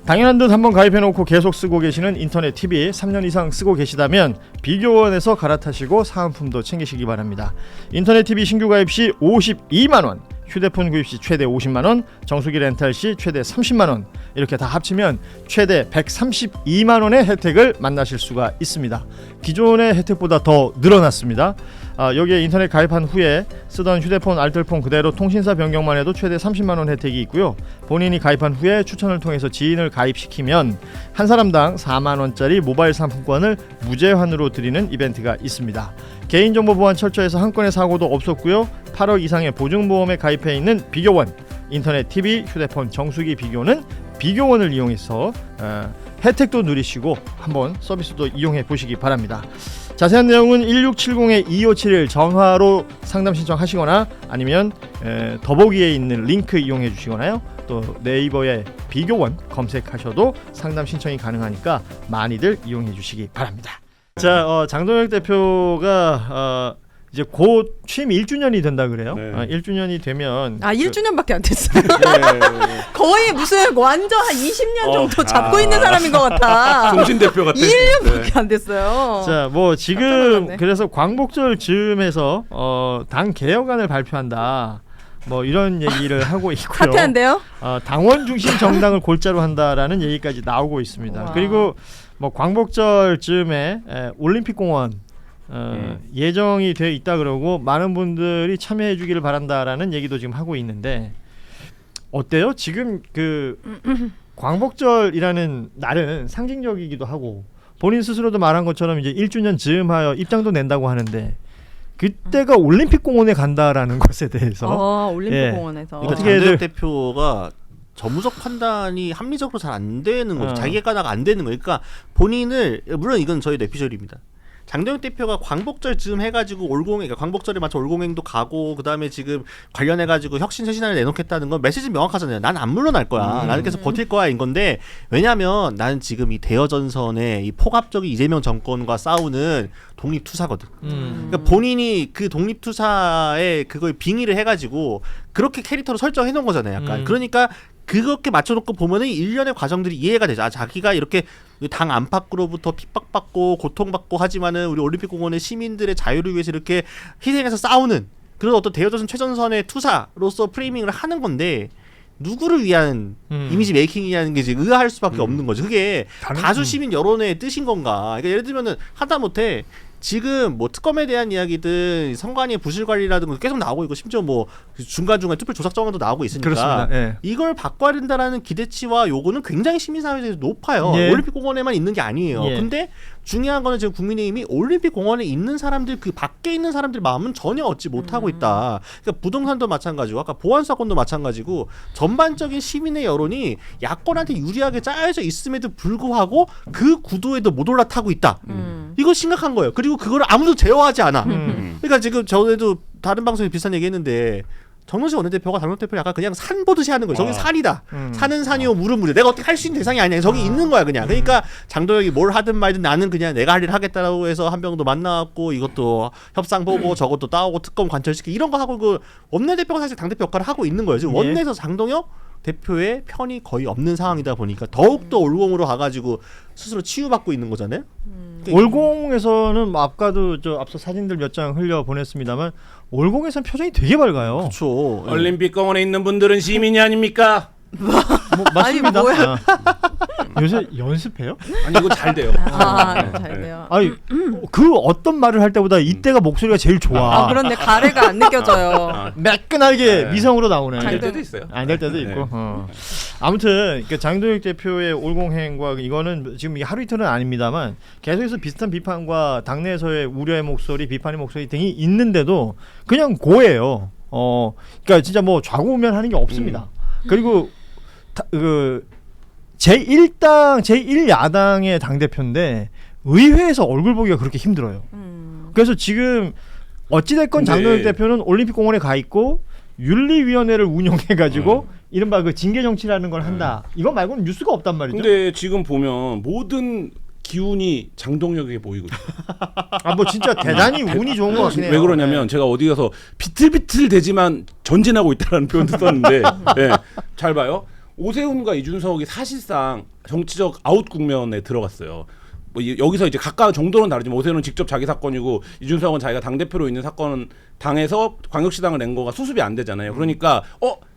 당연한 듯 한번 가입해놓고 계속 쓰고 계시는 인터넷 TV 3년 이상 쓰고 계시다면 비교원에서 갈아타시고 사은품도 챙기시기 바랍니다. 인터넷 TV 신규 가입 시 52만원, 휴대폰 구입 시 최대 50만원, 정수기 렌탈 시 최대 30만원, 이렇게 다 합치면 최대 132만원의 혜택을 만나실 수가 있습니다. 기존의 혜택보다 더 늘어났습니다. 여기에 인터넷 가입한 후에 쓰던 휴대폰 알뜰폰 그대로 통신사 변경만 해도 최대 30만원 혜택이 있고요. 본인이 가입한 후에 추천을 통해서 지인을 가입시키면 한 사람당 4만원짜리 모바일 상품권을 무제한으로 드리는 이벤트가 있습니다. 개인정보 보안 철저해서 한 건의 사고도 없었고요. 8억 이상의 보증보험에 가입해 있는 비교원, 인터넷 TV, 휴대폰, 정수기 비교는 비교원을 이용해서 혜택도 누리시고 한번 서비스도 이용해 보시기 바랍니다. 자세한 내용은 1670-2571 전화로 상담 신청하시거나 아니면 더보기에 있는 링크 이용해 주시거나요. 또 네이버에 비교원 검색하셔도 상담 신청이 가능하니까 많이들 이용해 주시기 바랍니다. 자, 장동혁 대표가 이제 곧 취임 1주년이 된다 그래요. 네. 1주년이 되면 1주년밖에 안 됐어요. 네. 거의 무슨 완전 한 20년 정도 잡고 있는 사람인 것 같아. 종신 대표 같아. 1년밖에 안 됐어요. 자, 뭐 지금 그래서 광복절 즈음에서 당 개혁안을 발표한다. 뭐 이런 얘기를 하고 있고요. 사퇴한대요? 당원 중심 정당을 골자로 한다라는 얘기까지 나오고 있습니다. 와. 그리고 뭐 광복절 즈음에 올림픽공원 예정이 돼 있다 그러고 많은 분들이 참여해 주기를 바란다라는 얘기도 지금 하고 있는데 어때요? 지금 그 광복절이라는 날은 상징적이기도 하고 본인 스스로도 말한 것처럼 이제 1주년 즈음하여 입장도 낸다고 하는데 그때가 올림픽공원에 간다라는 것에 대해서 올림픽공원에서 그러니까 장동혁 대표가 정무적 판단이 합리적으로 잘 안 되는 거죠. 자기 객관화가 안 되는 거예요. 그러니까 본인을 물론 이건 저희 내피셜입니다. 장동혁 대표가 광복절 즈음 해가지고 그러니까 광복절에 맞춰 올공행도 가고 그 다음에 지금 관련해가지고 혁신쇄신안을 내놓겠다는 건 메시지 명확하잖아요. 난 안 물러날 거야. 나는 계속 버틸 거야. 인 건데 왜냐하면 나는 지금 이 대여전선에 이 폭압적인 이재명 정권과 싸우는 독립투사거든. 그러니까 본인이 그 독립투사에 그걸 빙의를 해가지고 그렇게 캐릭터로 설정해 놓은 거잖아요. 약간. 그러니까 그렇게 맞춰놓고 보면은 일련의 과정들이 이해가 되죠. 자기가 이렇게 당 안팎으로부터 핍박받고 고통받고 하지만은 우리 올림픽공원의 시민들의 자유를 위해서 이렇게 희생해서 싸우는 그런 어떤 대여조선 최전선의 투사로서 프레이밍을 하는 건데 누구를 위한 이미지 메이킹이라는 게 이제 의아할 수밖에 없는 거죠. 그게 다수 시민 여론의 뜻인 건가? 그러니까 예를 들면은 하다못해 지금 뭐 특검에 대한 이야기든 선관위의 부실 관리라든가 계속 나오고 있고 심지어 뭐 중간중간 투표 조작 정황도 나오고 있으니까 그렇습니다. 예. 이걸 바꿔야 된다라는 기대치와 요구는 굉장히 시민사회에서 높아요. 예. 올림픽공원에만 있는 게 아니에요. 예. 근데 중요한 거는 지금 국민의힘이 올림픽공원에 있는 사람들 그 밖에 있는 사람들 마음은 전혀 얻지 못하고 있다. 그러니까 부동산도 마찬가지고 아까 보안사건도 마찬가지고 전반적인 시민의 여론이 야권한테 유리하게 짜여져 있음에도 불구하고 그 구도에도 못 올라타고 있다. 이거 심각한 거예요. 그리고 그걸 아무도 제어하지 않아. 그러니까 지금 전에도 다른 방송에 비슷한 얘기했는데 정론식 원내대표가 당론 대표를 약간 그냥 산 보듯이 하는 거예요. 저기 산이다. 산은 산이요 물은 물이요. 내가 어떻게 할 수 있는 대상이 아니야. 저기 있는 거야 그냥. 그러니까 장동혁이 뭘 하든 말든 나는 그냥 내가 할 일 하겠다라고 해서 한 병도 만나갖고 이것도 협상 보고 저것도 따오고 특검 관철시키고 이런 거 하고 그 원내대표가 사실 당대표 역할을 하고 있는 거예요. 지금 원내에서 장동혁 대표의 편이 거의 없는 상황이다 보니까 더욱더 올공으로 가가지고 스스로 치유받고 있는 거잖아요. 올공에서는 아까도 앞서 사진들 몇 장 흘려 보냈습니다만 올공에서는 표정이 되게 밝아요. 그렇죠. 올림픽공원에 있는 분들은 시민이 아닙니까? 뭐, 맞습니다. 아니, 뭐야. 요새 연습해요? 아니 이거 잘 돼요. 잘 돼요. 아니 그 어떤 말을 할 때보다 이때가 목소리가 제일 좋아. 그런데 가래가 안 느껴져요. 매끈하게 미성으로 나오네. 안 될 때도 있어요. 안 될 때도 있고. 아무튼 장동혁 대표의 올공행과 이거는 지금 이게 하루 이틀은 아닙니다만 계속해서 비슷한 비판과 당내에서의 우려의 목소리, 비판의 목소리 등이 있는데도 그냥 고해요. 그러니까 진짜 뭐 좌우면하는 게 없습니다. 그리고 제1당, 제1야당의 당대표인데 의회에서 얼굴 보기가 그렇게 힘들어요. 그래서 지금 어찌됐건 장동혁 대표는 올림픽공원에 가 있고 윤리위원회를 운영해가지고 이른바 그 징계 정치라는 걸 한다. 이거 말고는 뉴스가 없단 말이죠. 근데 지금 보면 모든 기운이 장동혁에게 보이거든요. 뭐 진짜 대단히 운이 좋은 것 같긴 해요. 왜 그러냐면 제가 어디 가서 비틀비틀 되지만 전진하고 있다는 표현도 썼는데 잘 봐요. 오세훈과 이준석이 사실상 정치적 아웃 국면에 들어갔어요. 뭐 여기서 이제 각각 정도는 다르지만 오세훈은 직접 자기 사건이고 이준석은 자기가 당 대표로 있는 사건은 당에서 광역시당을 낸 거가 수습이 안 되잖아요. 그러니까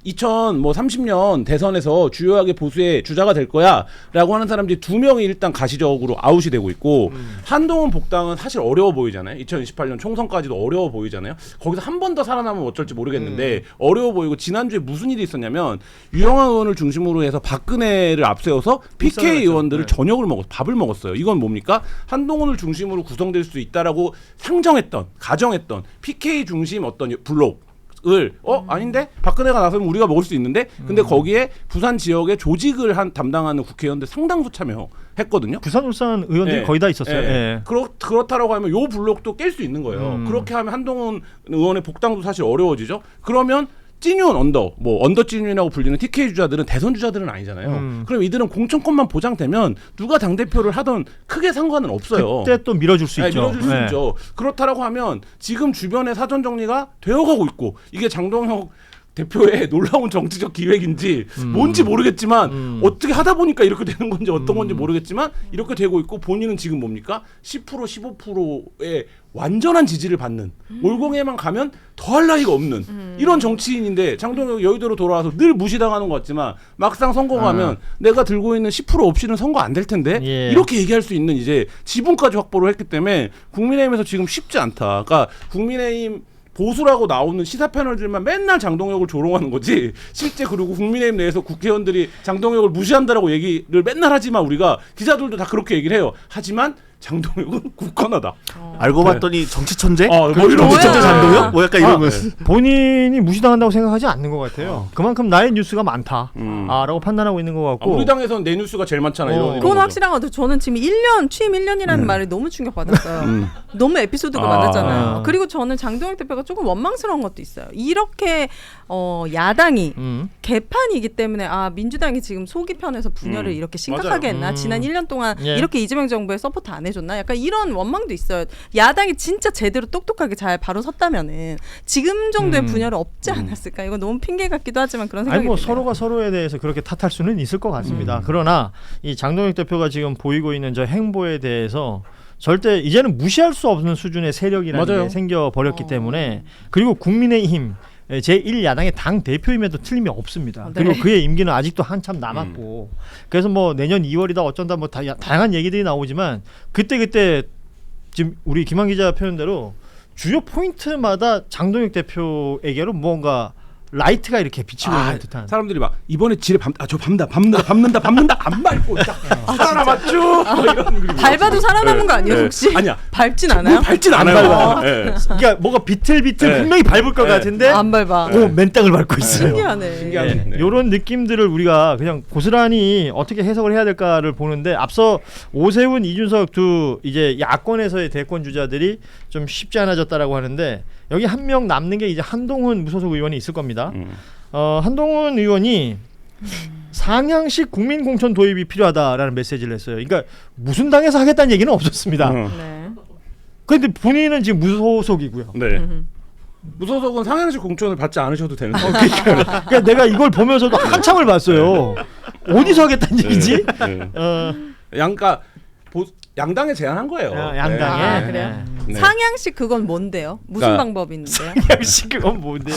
2030년 대선에서 주요하게 보수의 주자가 될 거야라고 하는 사람들이 2명이 일단 가시적으로 아웃이 되고 있고 한동훈 복당은 사실 어려워 보이잖아요. 2028년 총선까지도 어려워 보이잖아요. 거기서 한 번 더 살아남으면 어쩔지 모르겠는데 어려워 보이고 지난주에 무슨 일이 있었냐면 유영하 의원을 중심으로 해서 박근혜를 앞세워서 PK 의원들을 저녁을 밥을 먹었어요. 이건 뭡니까? 한동훈을 중심으로 구성될 수 있다라고 상정했던 가정했던 PK 중심 어떤 블록을 아닌데 박근혜가 나서면 우리가 먹을 수 있는데 근데 거기에 부산 지역의 조직을 담당하는 국회의원들 상당수 참여했거든요. 부산 울산 의원들이 거의 다 있었어요. 예. 그렇다라고 하면 요 블록도 깰 수 있는 거예요. 그렇게 하면 한동훈 의원의 복당도 사실 어려워지죠. 그러면 찐윤 언더 찐윤이라고 불리는 TK 주자들은 대선 주자들은 아니잖아요. 그럼 이들은 공천권만 보장되면 누가 당 대표를 하던 크게 상관은 없어요. 그때 또 밀어줄 수 있죠. 밀어줄 수 있죠. 그렇다라고 하면 지금 주변에 사전 정리가 되어가고 있고 이게 장동혁 대표의 놀라운 정치적 기획인지 뭔지 모르겠지만 어떻게 하다 보니까 이렇게 되는 건지 어떤 건지 모르겠지만 이렇게 되고 있고 본인은 지금 뭡니까? 10% 15%의 완전한 지지를 받는 올공에만 가면 더할 나위가 없는 이런 정치인인데 장동혁이 여의도로 돌아와서 늘 무시당하는 것 같지만 막상 선거 가면 내가 들고 있는 10% 없이는 선거 안 될 텐데 이렇게 얘기할 수 있는 이제 지분까지 확보를 했기 때문에 국민의힘에서 지금 쉽지 않다. 그러니까 국민의힘 보수라고 나오는 시사 패널들만 맨날 장동혁을 조롱하는 거지 실제 그리고 국민의힘 내에서 국회의원들이 장동혁을 무시한다라고 얘기를 맨날 하지만 우리가 기자들도 다 그렇게 얘기를 해요. 하지만 장동혁은 굳건하다. 알고 봤더니 정치 천재? 뭐 이런 정치 천재 뭐야? 장동혁? 뭐 약간 이런 거. 본인이 무시당한다고 생각하지 않는 것 같아요. 그만큼 나의 뉴스가 많다라고 판단하고 있는 것 같고. 우리 당에서는 내 뉴스가 제일 많잖아. 이런 그건 거죠. 확실한 것 같아요. 저는 지금 취임 1년이라는 말을 너무 충격받았어요. 너무 에피소드가 많았잖아요. 그리고 저는 장동혁 대표가 조금 원망스러운 것도 있어요. 이렇게 야당이 개판이기 때문에 민주당이 지금 속이 편해서 분열을 이렇게 심각하게 했나? 지난 1년 동안 이렇게 이재명 정부에 서포트 안 해줬나? 약간 이런 원망도 있어요. 야당이 진짜 제대로 똑똑하게 잘 바로 섰다면은 지금 정도의 분열은 없지 않았을까? 이건 너무 핑계 같기도 하지만 그런 생각이 드네요. 드네요. 서로가 서로에 대해서 그렇게 탓할 수는 있을 것 같습니다. 그러나 이 장동혁 대표가 지금 보이고 있는 저 행보에 대해서 절대 이제는 무시할 수 없는 수준의 세력이라는 맞아요. 게 생겨버렸기 때문에 그리고 국민의힘 제1야당의 당 대표임에도 틀림이 없습니다. 네. 그리고 그의 임기는 아직도 한참 남았고 그래서 뭐 내년 2월이다 어쩐다 뭐 다양한 얘기들이 나오지만 그때 지금 우리 김한 기자 표현대로 주요 포인트마다 장동혁 대표에게로 뭔가 라이트가 이렇게 비치고 있는 듯한. 사람들이 막 이번에 지뢰 밟는다 안 밟고 딱 살아남았죠. 이런 그리고 밟아도 살아남은 거 아니에요 혹시? 아니야. 밟진 않아요? 밟진 않아요. 그러니까 뭐가 비틀비틀 분명히 밟을 것 같은데 안 밟아. 맨땅을 밟고 있어요. 신기하네. 이런 느낌들을 우리가 그냥 고스란히 어떻게 해석을 해야 될까를 보는데 앞서 오세훈, 이준석 두 이제 야권에서의 대권 주자들이 좀 쉽지 않아졌다라고 하는데 여기 한 명 남는 게 이제 한동훈 무소속 의원이 있을 겁니다. 한동훈 의원이 상향식 국민 공천 도입이 필요하다라는 메시지를 했어요. 그러니까 무슨 당에서 하겠다는 얘기는 없었습니다. 네. 그런데 본인은 지금 무소속이고요. 네. 무소속은 상향식 공천을 받지 않으셔도 되는 거예요. 그러니까 내가 이걸 보면서도 한참을 봤어요. 어디서 하겠다는 얘기지? 양당에 제안한 거예요. 양당에. 그래요? 네. 상향식 그건 뭔데요? 무슨 그러니까 방법이 있는데요? 상향식 그건 뭔데?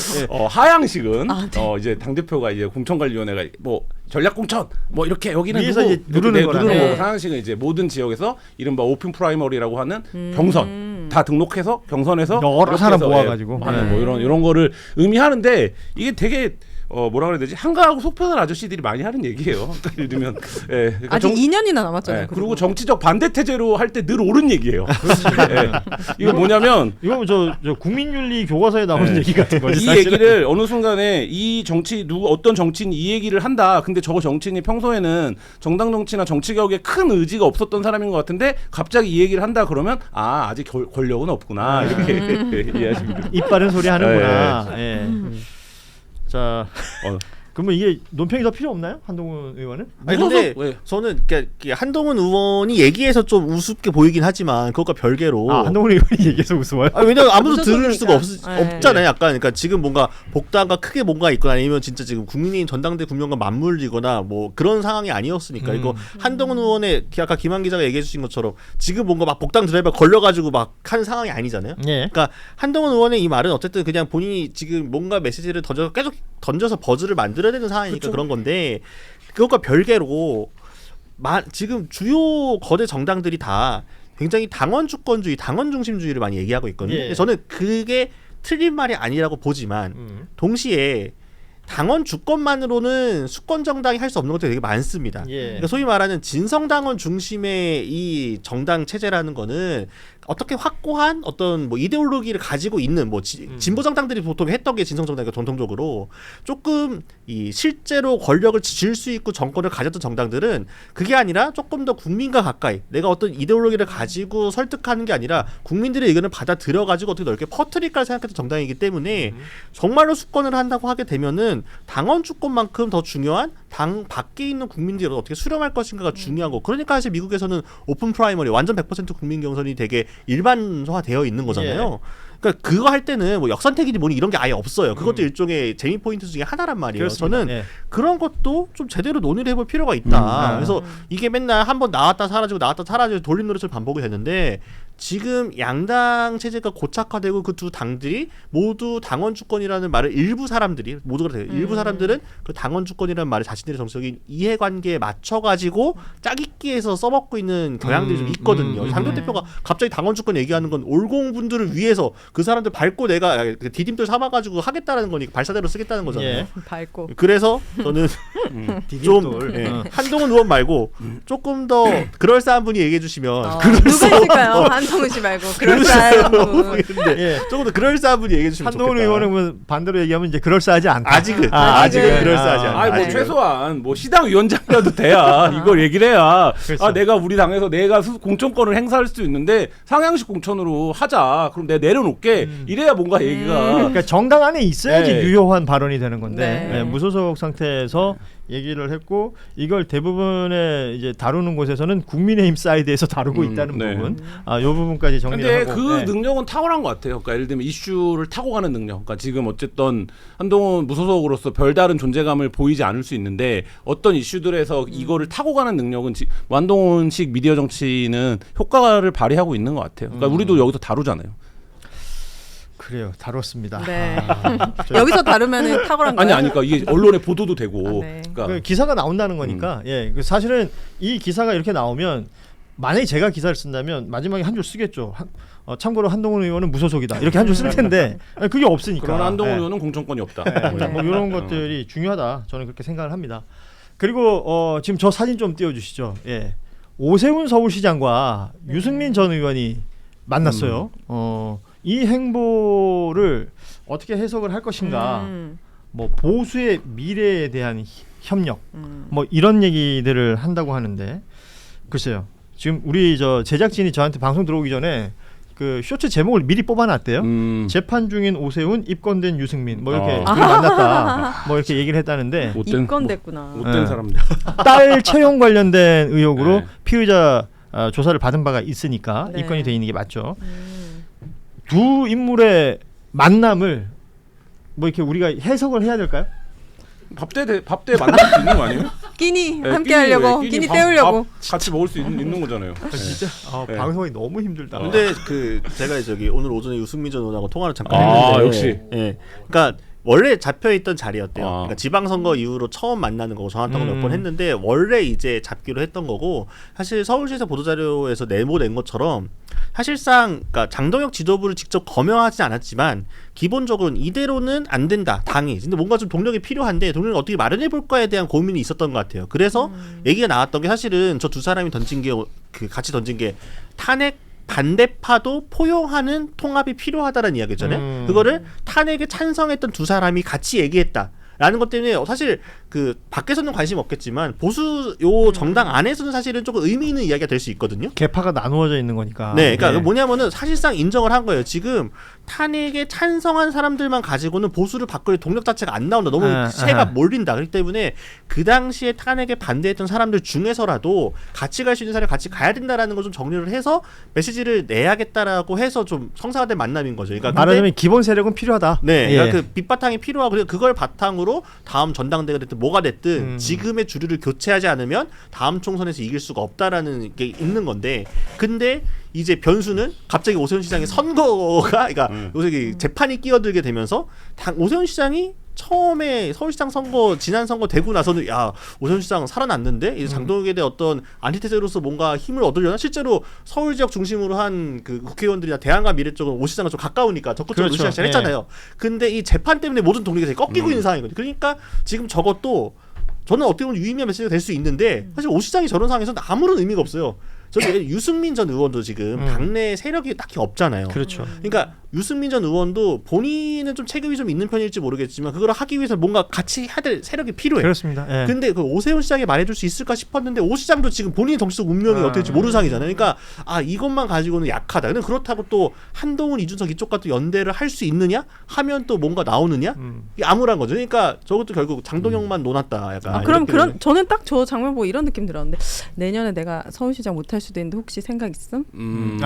하향식은 네. 이제 당 대표가 이제 공천관리위원회가 뭐 전략 공천 뭐 이렇게 여기는 위에서 누구 이제 누르는 거라. 누르는 네. 거고 상향식은 이제 모든 지역에서 이른바 오픈 프라이머리라고 하는 경선 다 등록해서 경선에서 여러 이렇게 사람 해서, 모아가지고. 하는 네. 뭐 이런 거를 의미하는데 이게 되게 뭐라 그래야 되지? 한가하고 속편한 아저씨들이 많이 하는 얘기예요. 예를 들면 그러니까 아직 2년이나 남았잖아요. 그리고 정치적 반대 태제로 할 때 늘 옳은 얘기예요. 이거 뭐냐면 이거 저 국민윤리 교과서에 나오는 얘기 같은 거지. 이 사실은. 얘기를 어느 순간에 이 어떤 정치인이 이 얘기를 한다. 근데 저거 정치인이 평소에는 정당 정치나 정치 개혁에 큰 의지가 없었던 사람인 것 같은데 갑자기 이 얘기를 한다 그러면 아직 권력은 없구나 이렇게 이해하시면 돼요. 입 바른 소리 하는구나. 자 그러면 이게 논평이 더 필요 없나요, 한동훈 의원은? 아니 근데 왜? 저는 그러니까 한동훈 의원이 얘기해서 좀 우습게 보이긴 하지만 그것과 별개로 한동훈 의원이 얘기해서 웃어요. 왜냐면 아무도 들을 수가 무소속이니까. 없잖아요. 약간 그러니까 지금 뭔가 복당과 크게 뭔가 있거나 아니면 진짜 지금 국민의힘 전당대 국면과 맞물리거나 뭐 그런 상황이 아니었으니까 이거 한동훈 의원의 아까 김한 기자가 얘기해 주신 것처럼 지금 뭔가 막 복당 드라이버 걸려가지고 막 하는 상황이 아니잖아요. 예. 그러니까 한동훈 의원의 이 말은 어쨌든 그냥 본인이 지금 뭔가 메시지를 계속 던져서 버즈를 만들어야 되는 상황이니까 그쵸. 그런 건데 그것과 별개로 지금 주요 거대 정당들이 다 굉장히 당원 주권주의, 당원 중심주의를 많이 얘기하고 있거든요. 예. 저는 그게 틀린 말이 아니라고 보지만 동시에 당원 주권만으로는 수권 정당이 할 수 없는 것들이 되게 많습니다. 예. 그러니까 소위 말하는 진성당원 중심의 이 정당 체제라는 거는 어떻게 확고한 어떤 뭐 이데올로기를 가지고 있는 뭐 진보 정당들이 보통 했던 게 진성 정당이니까 전통적으로 조금 이 실제로 권력을 쥘 수 있고 정권을 가졌던 정당들은 그게 아니라 조금 더 국민과 가까이 내가 어떤 이데올로기를 가지고 설득하는 게 아니라 국민들의 의견을 받아들여 가지고 어떻게 넓게 퍼뜨릴까 생각했던 정당이기 때문에 정말로 수권을 한다고 하게 되면은 당원 주권만큼 더 중요한 당 밖에 있는 국민들을 어떻게 수렴할 것인가가 중요한 거. 그러니까 사실 미국에서는 오픈 프라이머리 완전 100% 국민 경선이 되게 일반화되어 있는 거잖아요. 그러니까 그거 할 때는 뭐 역선택이니 뭐니 이런 게 아예 없어요. 그것도 일종의 재미 포인트 중에 하나란 말이에요. 그렇습니다. 저는 예. 그런 것도 좀 제대로 논의를 해볼 필요가 있다. 그래서 이게 맨날 한번 나왔다 사라지고 나왔다 사라지고 돌림 노릇을 반복이 됐는데 지금 양당 체제가 고착화되고 그 두 당들이 모두 당원 주권이라는 말을 일부 사람들이 모두가 돼요. 일부 사람들은 그 당원 주권이라는 말을 자신들의 정치적인 이해관계에 맞춰가지고 짜깁기해서 써먹고 있는 경향들이 좀 있거든요. 장동 대표가 갑자기 당원 주권 얘기하는 건 올공분들을 위해서 그 사람들 밟고 내가 디딤돌 삼아가지고 하겠다라는 거니까 발사대로 쓰겠다는 거잖아요. 예. 밝고. 그래서 저는 좀 한동훈 의원 말고 조금 더 그럴싸한 분이 얘기해 주시면 누가 있을까요? 한동훈 씨 말고 그럴싸한 분. 예. 조금 더 그럴싸한 분이 얘기해 주시면 한동훈 좋겠다. 의원은 뭐 반대로 얘기하면 이제 그럴싸하지 않다. 아직은 아직은. 그럴싸하지 않다. 아니 뭐 아직은. 최소한 뭐 시당 위원장이라도 돼야 이걸 얘기를 해야 그렇죠. 아 내가 우리 당에서 내가 공천권을 행사할 수 있는데 상향식 공천으로 하자. 그럼 내가 내려놓게. 이래야 뭔가 얘기가 그러니까 정당 안에 있어야지 네. 유효한 발언이 되는 건데 네. 예, 무소속 상태에서 얘기를 했고 이걸 대부분의 이제 다루는 곳에서는 국민의힘 사이드에서 다루고 있다는 네. 부분, 이 부분까지 정리를 근데 하고. 그 네. 능력은 탁월한 것 같아요. 그러니까 예를 들면 이슈를 타고 가는 능력. 그러니까 지금 어쨌든 한동훈 무소속으로서 별다른 존재감을 보이지 않을 수 있는데 어떤 이슈들에서 이거를 타고 가는 능력은 한동훈식 미디어 정치는 효과를 발휘하고 있는 것 같아요. 그러니까 우리도 여기서 다루잖아요. 그래요, 다뤘습니다. 네. 여기서 다루면은 탁월한 거예요. 아니 그러니까 이게 언론에 보도도 되고. 네. 그러니까 그 기사가 나온다는 거니까. 예, 그 사실은 이 기사가 이렇게 나오면 만약에 제가 기사를 쓴다면 마지막에 한 줄 쓰겠죠. 참고로 한동훈 의원은 무소속이다. 이렇게 한 줄 쓸 텐데 그게 없으니까. 그러나 한동훈 예. 의원은 공천권이 없다. 네. 뭐 이런 것들이 중요하다. 저는 그렇게 생각을 합니다. 그리고 지금 저 사진 좀 띄워주시죠. 예, 오세훈 서울시장과 유승민 전 의원이 만났어요. 이 행보를 어떻게 해석을 할 것인가. 뭐 보수의 미래에 대한 협력, 뭐 이런 얘기들을 한다고 하는데 글쎄요. 지금 우리 저 제작진이 저한테 방송 들어오기 전에 그 쇼츠 제목을 미리 뽑아놨대요. 재판 중인 오세훈, 입건된 유승민, 뭐 이렇게 둘이 만났다, 뭐 이렇게 얘기를 했다는데 입건됐구나. 못된 네. 사람들. 딸 채용 관련된 의혹으로 네. 피의자 조사를 받은 바가 있으니까 네. 입건이 돼 있는 게 맞죠. 두 인물의 만남을 뭐 이렇게 우리가 해석을 해야 될까요? 밥때 만날 수 있는 거 아니에요? 끼니 네, 함께 하려고 끼니 때우려고. 밥 같이 먹을 수 있는 거잖아요. 진짜 네. 방송이 너무 힘들다. 근데 제가 오늘 오전에 유승민 전 의원하고 통화를 잠깐 아, 했는데 역시. 예. 그러니까 원래 잡혀있던 자리였대요. 아. 그러니까 지방선거 이후로 처음 만나는 거고 전화통화 몇 번 했는데 원래 이제 잡기로 했던 거고 사실 서울시에서 보도자료에서 내보낸 것처럼 사실상 그러니까 장동혁 지도부를 직접 거명하지 않았지만 기본적으로는 이대로는 안 된다 당이. 근데 뭔가 좀 동력이 필요한데 동력을 어떻게 마련해 볼까에 대한 고민이 있었던 것 같아요. 그래서 얘기가 나왔던 게 사실은 저 두 사람이 던진 게 같이 던진 게 탄핵 반대파도 포용하는 통합이 필요하다는 이야기잖아요. 그거를 탄핵에 찬성했던 두 사람이 같이 얘기했다라는 것 때문에 사실 그 밖에서는 관심 없겠지만 보수 요 정당 안에서는 사실은 조금 의미 있는 이야기가 될 수 있거든요. 개파가 나누어져 있는 거니까. 네, 그러니까 뭐냐면은 사실상 인정을 한 거예요. 지금 탄핵에 찬성한 사람들만 가지고는 보수를 바꿀 동력 자체가 안 나온다. 너무 세가 몰린다. 그렇기 때문에 그 당시에 탄핵에 반대했던 사람들 중에서라도 같이 갈 수 있는 사람이 같이 가야 된다라는 걸 좀 정리를 해서 메시지를 내야겠다라고 해서 좀 성사된 만남인 거죠. 그러니까 말하자면 기본 세력은 필요하다. 네, 그러니까 그 밑바탕이 필요하고 그걸 바탕으로 다음 전당대회가 됐든 뭐가 됐든 지금의 주류를 교체하지 않으면 다음 총선에서 이길 수가 없다라는 게 있는 건데, 근데 이제 변수는 갑자기 오세훈 시장의 선거가, 그러니까 요새 재판이 끼어들게 되면서 오세훈 시장이 처음에 서울시장 선거 지난 선거 되고 나서는 야 오세훈 시장 살아났는데 이제 장동혁에 대해 어떤 안티테제로서 뭔가 힘을 얻으려나, 실제로 서울 지역 중심으로 한 그 국회의원들이나 대안과 미래 쪽은 오 시장과 좀 가까우니까 적극적으로 그렇죠. 시작을 했잖아요. 근데 이 재판 때문에 모든 동력이 되게 꺾이고 있는 상황이거든요. 그러니까 지금 저것도 저는 어떻게 보면 유의미한 메시지가 될 수 있는데 사실 오 시장이 저런 상황에서는 아무런 의미가 없어요. 저는 유승민 전 의원도 지금 당내 세력이 딱히 없잖아요. 그렇죠. 그러니까 유승민 전 의원도 본인은 좀 체급이 좀 있는 편일지 모르겠지만 그걸 하기 위해서 뭔가 같이 해야 될 세력이 필요해. 그렇습니다. 예. 근데 그 오세훈 시장이 말해줄 수 있을까 싶었는데 오 시장도 지금 본인의 정치적 운명이 어떻게 될지 모르는 상황이잖아요. 그러니까 이것만 가지고는 약하다. 근데 그렇다고 또 한동훈, 이준석 이쪽과 또 연대를 할 수 있느냐? 하면 또 뭔가 나오느냐? 이게 암울한 거죠. 그러니까 저것도 결국 장동영만 논았다. 약간. 그럼 저는 딱 저 장면 보고 이런 느낌 들었는데 내년에 내가 서울시장 못할 수도 있는데 혹시 생각 있음?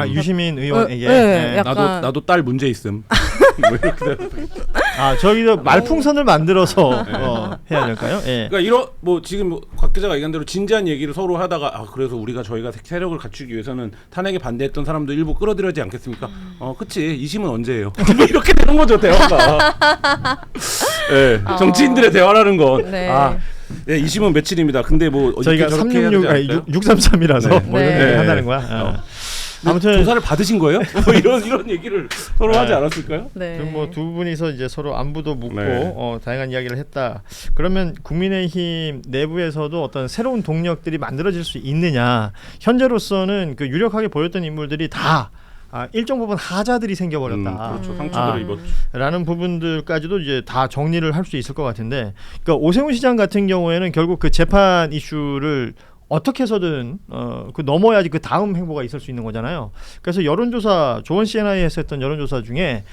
유시민 의원에게. 네, 약간 나도 딸 문제 있음. 저희도 말풍선을 만들어서 해야 될까요? 예. 그러니까 이런 뭐 지금 곽 기자가 얘기한 대로 진지한 얘기를 서로 하다가 그래서 저희가 세력을 갖추기 위해서는 탄핵에 반대했던 사람도 일부 끌어들여야지 않겠습니까? 그치 2심은 언제예요? 이렇게 되는 거죠 대화가. 네, 정치인들의 대화라는 건. 네. 네, 2심은 며칠입니다. 근데 뭐 저희가 633이라서 뭐 이런 얘기 한다는 거야. 아무튼 조사를 받으신 거예요? 뭐 이런 얘기를 서로 하지 않았을까요? 네. 뭐 두 분이서 이제 서로 안부도 묻고 네. 다양한 이야기를 했다. 그러면 국민의힘 내부에서도 어떤 새로운 동력들이 만들어질 수 있느냐? 현재로서는 그 유력하게 보였던 인물들이 다 일정 부분 하자들이 생겨버렸다. 그렇죠. 상처들을 입었죠. 라는 부분들까지도 이제 다 정리를 할 수 있을 것 같은데, 그러니까 오세훈 시장 같은 경우에는 결국 그 재판 이슈를 어떻게 해서든 그 넘어야지 그 다음 행보가 있을 수 있는 거잖아요. 그래서 여론조사 조원 CNI에서 했던 여론조사 중에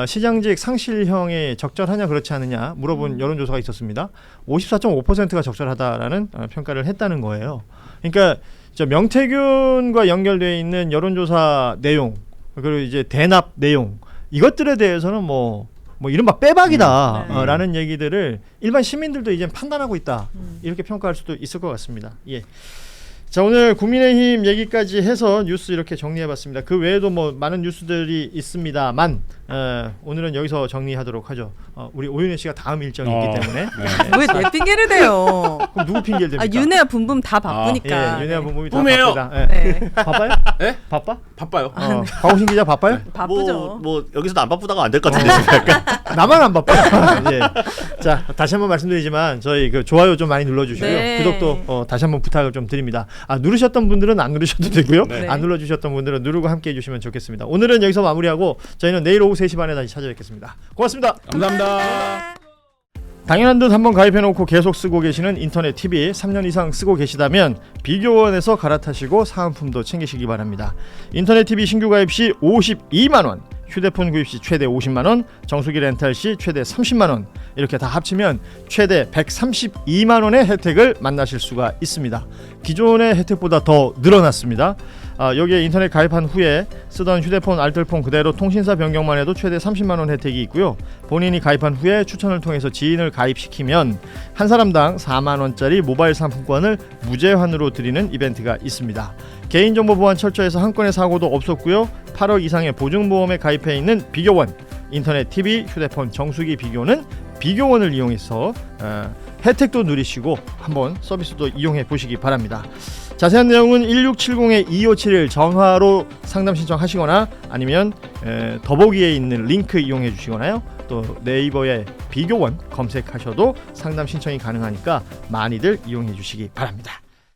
시장직 상실형에 적절하냐 그렇지 않느냐 물어본 여론조사가 있었습니다. 54.5%가 적절하다라는 평가를 했다는 거예요. 그러니까 저 명태균과 연결되어 있는 여론조사 내용 그리고 이제 대납 내용 이것들에 대해서는 뭐 이른바 빼박이다라는 얘기들을 일반 시민들도 이제 판단하고 있다 이렇게 평가할 수도 있을 것 같습니다. 예. 자, 오늘 국민의힘 얘기까지 해서 뉴스 이렇게 정리해봤습니다. 그 외에도 뭐 많은 뉴스들이 있습니다만 오늘은 여기서 정리하도록 하죠. 우리 오윤혜 씨가 다음 일정이 있기 때문에. 왜 내 핑계를 대요? 그럼 누구 핑계를 댑니까? 윤혜야 분분 다 바쁘니까. 예, 윤혜야 분분이 다 뿜이에요. 바쁘다. 예. 네. 바빠요? 예? 바빠? 바빠요. 박우신 기자 바빠요? 바쁘죠. 뭐 여기서도 안 바쁘다고 안 될 것 같은데 지금 약간. 나만 안 바빠. 예. 자, 다시 한번 말씀드리지만 저희 그 좋아요 좀 많이 눌러주시고요. 네. 구독도 다시 한번 부탁을 좀 드립니다. 누르셨던 분들은 안 누르셔도 되고요. 네. 안 눌러주셨던 분들은 누르고 함께 해주시면 좋겠습니다. 오늘은 여기서 마무리하고 저희는 내일 오후 3시 반에 다시 찾아뵙겠습니다. 고맙습니다. 감사합니다. 당연한 듯 한번 가입해놓고 계속 쓰고 계시는 인터넷 TV 3년 이상 쓰고 계시다면 비교원에서 갈아타시고 사은품도 챙기시기 바랍니다. 인터넷 TV 신규 가입 시 52만원, 휴대폰 구입 시 최대 50만원, 정수기 렌탈 시 최대 30만원, 이렇게 다 합치면 최대 132만원의 혜택을 만나실 수가 있습니다. 기존의 혜택보다 더 늘어났습니다. 여기에 인터넷 가입한 후에 쓰던 휴대폰 알뜰폰 그대로 통신사 변경만 해도 최대 30만원 혜택이 있고요. 본인이 가입한 후에 추천을 통해서 지인을 가입시키면 한 사람당 4만원짜리 모바일 상품권을 무제한으로 드리는 이벤트가 있습니다. 개인정보 보안 철저해서 한 건의 사고도 없었고요. 8억 이상의 보증보험에 가입해 있는 비교원, 인터넷 TV, 휴대폰 정수기 비교는 비교원을 이용해서 혜택도 누리시고 한번 서비스도 이용해 보시기 바랍니다. 자세한 내용은 1670-2571 전화로 상담 신청하시거나 아니면 더보기에 있는 링크 이용해 주시거나요. 또 네이버에 비교원 검색하셔도 상담 신청이 가능하니까 많이들 이용해 주시기 바랍니다.